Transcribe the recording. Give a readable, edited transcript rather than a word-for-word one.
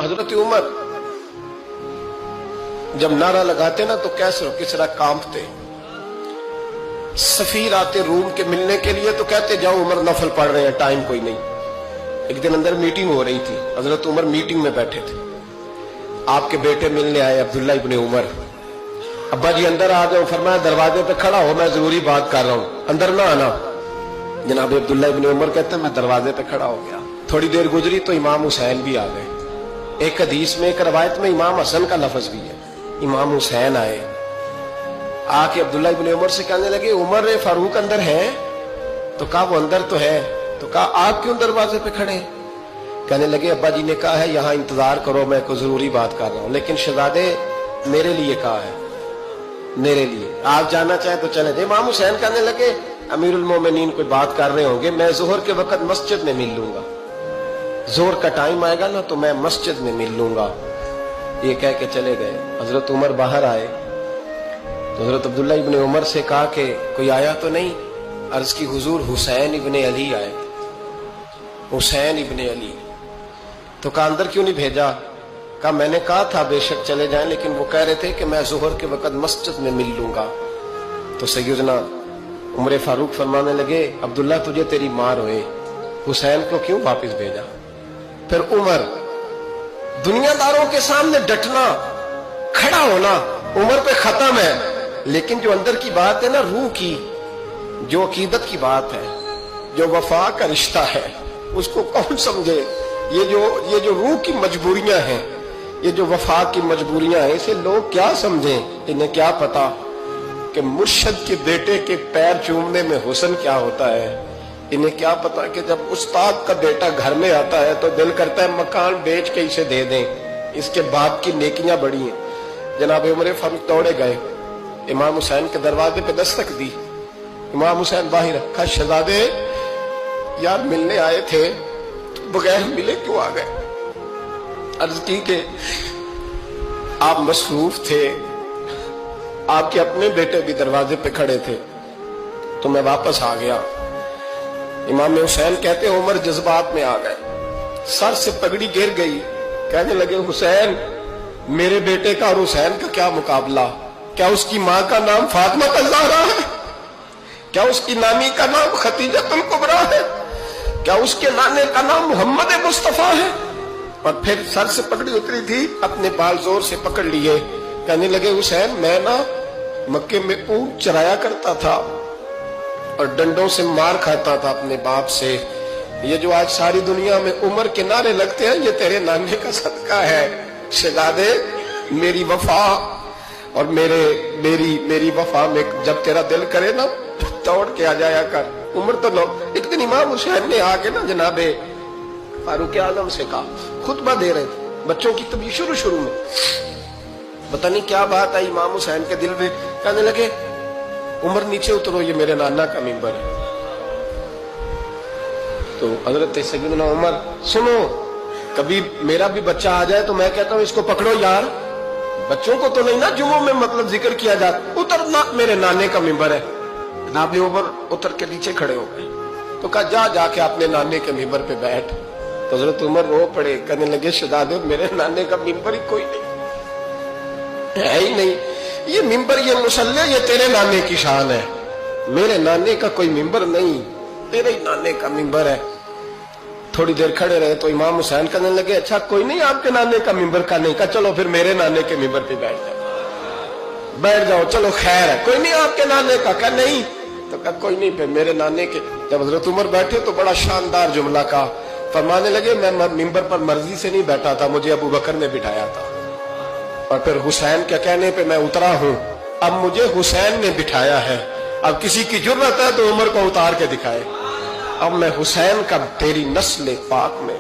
हजरत उमर जब नारा लगाते ना तो कैसे किस तरह कांपते। सफीर आते रूम के मिलने के लिए तो कहते जाओ उमर नफल पढ़ रहे हैं, टाइम कोई नहीं। एक दिन अंदर मीटिंग हो रही थी, हजरत उमर मीटिंग में बैठे थे। आपके बेटे मिलने आए अब्दुल्ला इब्ने उमर। अब्बा जी अंदर आ जाओ, फरमाया दरवाजे पे खड़ा हो, मैं जरूरी बात कर रहा हूं, अंदर ना आना। जनाब अब्दुल्ला इब्ने उमर कहते हैं मैं दरवाजे पे खड़ा हो गया। थोड़ी देर गुजरी तो इमाम हुसैन भी आ गए। एक हदीस में, एक रवायत में इमाम हसन का लफ्ज भी है। इमाम हुसैन आए, आके अब्दुल्ला इब्ने उमर से कहने लगे उमर फारूक अंदर है? तो कहा वो अंदर तो है। तो कहा आप क्यों दरवाजे पे खड़े? कहने लगे अब्बा जी ने कहा है यहाँ इंतजार करो, मैं कोई जरूरी बात कर रहा हूँ, लेकिन शहजादे मेरे लिए कहा है, मेरे लिए आप जाना चाहे तो चले जाए। इमाम हुसैन कहने लगे अमीरुल मोमिनीन कोई बात कर रहे होंगे, मैं जोहर के वक्त मस्जिद में मिल लूंगा, जोहर का टाइम आएगा ना तो मैं मस्जिद में मिल लूंगा। ये कह के चले गए। हजरत उमर बाहर आए तो हजरत अब्दुल्ला इब्ने उमर से कहा कि कोई आया तो नहीं? अर्ज की हुजूर हुसैन इब्ने अली आए, हुसैन इब्ने अली। तो कहा अंदर क्यों नहीं भेजा? कहा मैंने कहा था बेशक चले जाएं, लेकिन वो कह रहे थे कि मैं जोहर के वक्त मस्जिद में मिल लूंगा। तो सैयदना उमर फारूक फरमाने लगे अब्दुल्ला तुझे तेरी मार होए, हुसैन को क्यों वापस भेजा? फिर उमर दुनियादारों के सामने डटना, खड़ा होना उमर पे खत्म है, लेकिन जो अंदर की बात है ना, रूह की, जो अकीदत की बात है, जो वफा का रिश्ता है, उसको कौन समझे? ये जो रूह की मजबूरियां हैं, ये जो वफा की मजबूरियां हैं, इसे लोग क्या समझें? इन्हें क्या पता कि मुर्शद के बेटे के पैर चूमने में हुस्न क्या होता है? इन्हें क्या पता कि जब उस्ताद का बेटा घर में आता है तो दिल करता है मकान बेच के इसे दे दें, इसके बाप की नेकियां बड़ी हैं। जनाब उमर फारूक दौड़े गए, इमाम हुसैन के दरवाजे पे दस्तक दी। इमाम हुसैन बाहर रखा, शहजादे यार मिलने आए थे तो बगैर मिले क्यों आ गए? अर्ज की कि आप मसरूफ थे, आपके अपने बेटे भी दरवाजे पे खड़े थे, तो मैं वापस आ गया। इमाम हुसैन कहते उमर जज्बात में आ गए, सर से पगड़ी गिर गई, कहने लगे हुसैन मेरे बेटे का और हुसैन का क्या मुकाबला? क्या उसकी माँ का नाम फातिमा ज़हरा है? क्या उसकी नानी का नाम खतीजतुल कुबरा है? क्या उसके नाने का नाम मोहम्मद मुस्तफा है? और फिर सर से पगड़ी उतरी थी, अपने बाल जोर से पकड़ लिए, कहने लगे हुसैन मैं ना मक्के में ऊंट चराया करता था और डंडों से मार खाता था अपने बाप से। ये जो आज सारी दुनिया में उमर के नारे लगते हैं, ये तेरे नाने का सदका है। शहजादे मेरी वफा और मेरी वफा में जब तेरा दिल करे ना दौड़ के आ जाया कर। उमर तो लोग, एक दिन इमाम हुसैन ने आके ना जनाबे फारूक आजम से कहा, खुतबा दे रहे थे बच्चों की तभी शुरू में, पता नहीं क्या बात आई इमाम हुसैन के दिल में, कहने लगे उमर नीचे उतरो, ये मेरे नाना का मिंबर है। तो हजरत सैयदना उमर सुनो, कभी मेरा भी बच्चा आ जाए तो मैं कहता हूं इसको पकड़ो यार, बच्चों को तो नहीं ना जुम्मों में मतलब जिक्र किया जाता, उतरना मेरे नाने का मिंबर है। जनाब उमर उतर के नीचे खड़े हो गए। तो कहा जाके अपने नाने के मिंबर पे बैठ। तो हजरत उमर रो पड़े, कहने लगे शहजादे मेरे नाने का मिंबर ही कोई नहीं है ही नहीं, ये मिंबर ये मुसल्ले ये तेरे नाने की शान है, मेरे नाने का कोई मिंबर नहीं, तेरे ही नाने का मिंबर है। थोड़ी देर खड़े रहे तो इमाम हुसैन कहने लगे अच्छा कोई नहीं आपके नाने का मिंबर का नहीं? का चलो फिर मेरे नाने के मिंबर पे बैठ जाओ, चलो खैर है, कोई नहीं आपके नाने का? क्या नहीं? तो कहा कोई नहीं फिर मेरे नाने के। जब हजरत उमर बैठे तो बड़ा शानदार जुमला कहा, फरमाने लगे मैं मिंबर पर मर्जी से नहीं बैठा था, मुझे अबू बकर ने बिठाया था, और फिर हुसैन के कहने पे मैं उतरा हूं, अब मुझे हुसैन ने बिठाया है, अब किसी की जुर्रत है तो उमर को उतार के दिखाए, अब मैं हुसैन का तेरी नस्ल पाक में